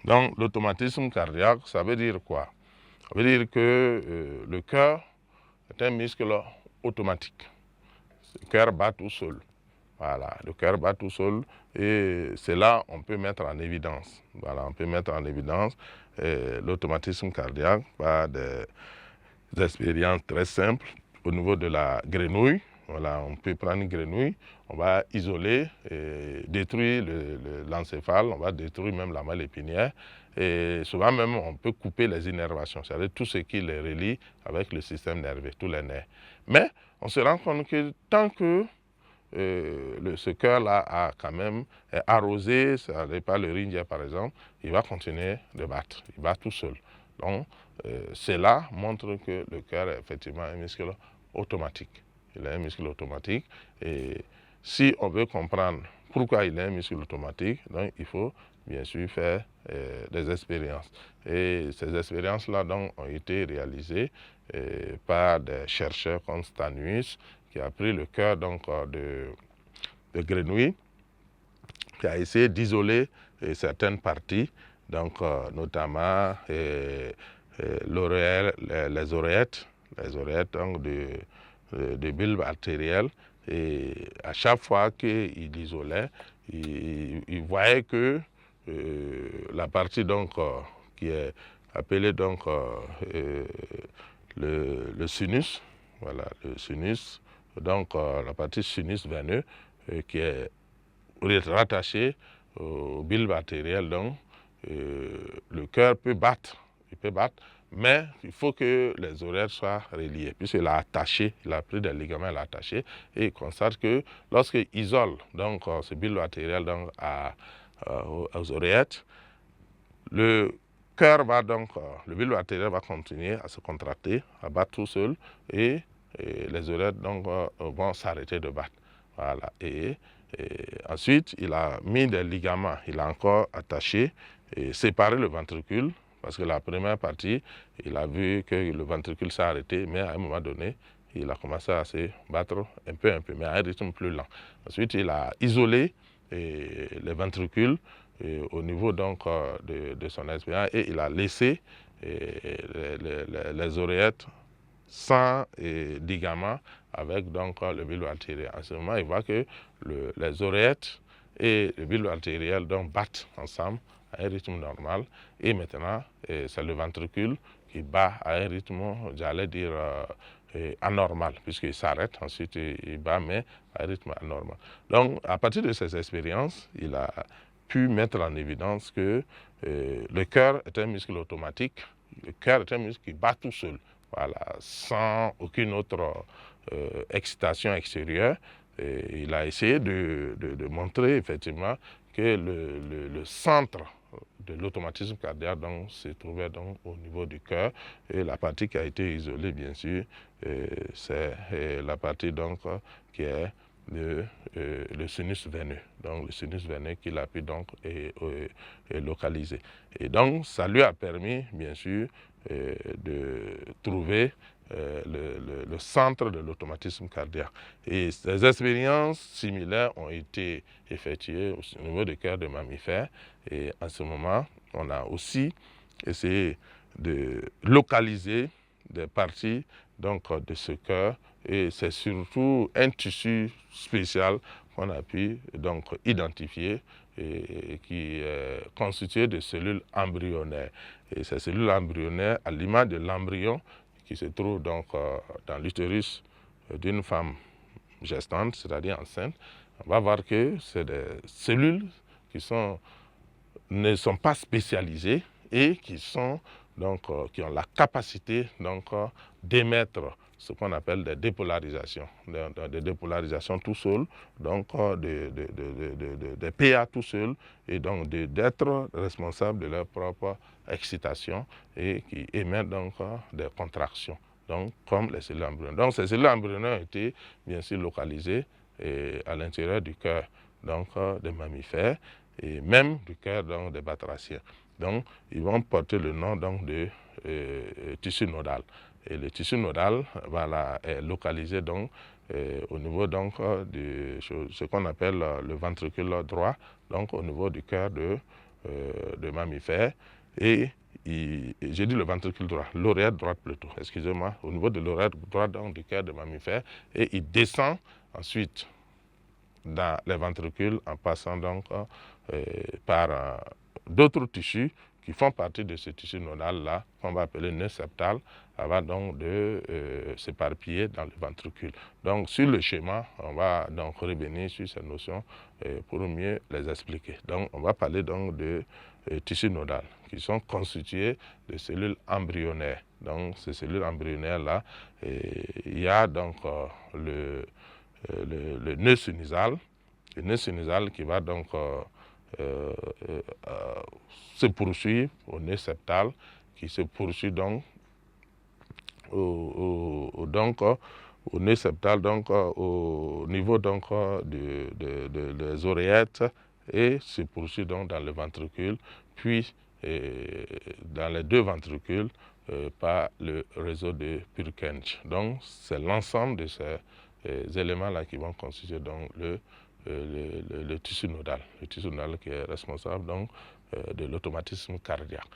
Donc, l'automatisme cardiaque, ça veut dire quoi? Ça veut dire que le cœur est un muscle automatique. Le cœur bat tout seul. Voilà, le cœur bat tout seul et c'est là on peut mettre en évidence. Voilà, on peut mettre en évidence l'automatisme cardiaque par des expériences très simples au niveau de la grenouille. Voilà, on peut prendre une grenouille, on va isoler, détruire l'encéphale, on va détruire même la moelle épinière et souvent même on peut couper les innervations, c'est-à-dire tout ce qui les relie avec le système nerveux, tous les nerfs. Mais on se rend compte que tant que ce cœur-là a quand même arrosé, ça n'est pas le Ringier par exemple, il va continuer de battre, il bat tout seul. Donc cela montre que le cœur est effectivement un muscle automatique. Il est un muscle automatique et si on veut comprendre pourquoi il est un muscle automatique, donc il faut bien sûr faire des expériences. Et ces expériences-là ont été réalisées par des chercheurs comme Stanuis, qui a pris le cœur de grenouille, qui a essayé d'isoler certaines parties, notamment les oreillettes donc de bulbe artériel. Et à chaque fois qu'il isolait, il voyait que la partie qui est appelée le sinus, voilà, le sinus, la partie sinus veineux qui est rattachée au bulbe artériel, donc le cœur peut battre, mais il faut que les oreilles soient reliées, puisqu'il a attaché, il a pris des ligaments, il a attaché, et il constate que lorsqu'il isole ce bulbe artériel aux oreillettes, le cœur va le bulbe artériel va continuer à se contracter, à battre tout seul, et les oreilles vont s'arrêter de battre. Voilà. Et ensuite, il a mis des ligaments, il a encore attaché et séparé le ventricule, parce que la première partie, il a vu que le ventricule s'est arrêté, mais à un moment donné, il a commencé à se battre un peu, mais à un rythme plus lent. Ensuite, il a isolé les ventricules au niveau de son expérience et il a laissé les oreillettes sans ligaments avec le bulbe artériel. En ce moment, il voit que les oreillettes et le bulbe artériel battent ensemble à un rythme normal et maintenant c'est le ventricule qui bat à un rythme, j'allais dire, anormal, puisqu'il s'arrête, ensuite il bat, mais à un rythme anormal. Donc, à partir de ces expériences, il a pu mettre en évidence que le cœur est un muscle automatique, le cœur est un muscle qui bat tout seul, voilà, sans aucune autre excitation extérieure. Et il a essayé de montrer effectivement que le centre de l'automatisme cardiaque se trouvait au niveau du cœur et la partie qui a été isolée bien sûr c'est la partie qui est le sinus veineux, donc le sinus veineux qu'il a pu localiser. Et donc ça lui a permis bien sûr de trouver le centre de l'automatisme cardiaque. Et ces expériences similaires ont été effectuées au niveau du cœur de mammifères. Et en ce moment, on a aussi essayé de localiser des parties de ce cœur. Et c'est surtout un tissu spécial qu'on a pu identifier et qui est constitué de cellules embryonnaires. Et ces cellules embryonnaires, à l'image de l'embryon, qui se trouve dans l'utérus d'une femme gestante, c'est-à-dire enceinte, on va voir que c'est des cellules qui ne sont pas spécialisées et qui ont la capacité d'émettre ce qu'on appelle des dépolarisations, des dépolarisations tout seul, des PA tout seul, et donc d'être responsables de leur propre excitation et qui émettent des contractions, comme les cellules embryonnaires. Donc ces cellules embryonnaires ont été bien sûr localisées à l'intérieur du cœur des mammifères et même du cœur des batraciens. Donc ils vont porter le nom de tissu nodal. Et le tissu nodal est localisé au niveau de ce qu'on appelle le ventricule droit, au niveau du cœur de mammifères. Et j'ai dit le ventricule droit, l'oreillette droite plutôt, excusez-moi, au niveau de l'oreillette droite donc, du cœur de mammifère, et il descend ensuite dans les ventricules en passant donc par d'autres tissus qui font partie de ce tissu nodal-là, qu'on va appeler nœud septal, avant donc de s'éparpiller dans le ventricule. Donc sur le schéma, on va donc revenir sur ces notions pour mieux les expliquer. Donc on va parler donc de tissu nodal, qui sont constitués de cellules embryonnaires. Donc ces cellules embryonnaires-là, il y a donc le nœud sinusal, qui va donc se poursuivre au nœud septal, qui se poursuit donc au nœud septal, donc au niveau donc des oreillettes, et se poursuit donc dans le ventricule, puis dans les deux ventricules par le réseau de Purkinje. Donc c'est l'ensemble de ces éléments-là qui vont constituer donc le tissu nodal qui est responsable donc de l'automatisme cardiaque.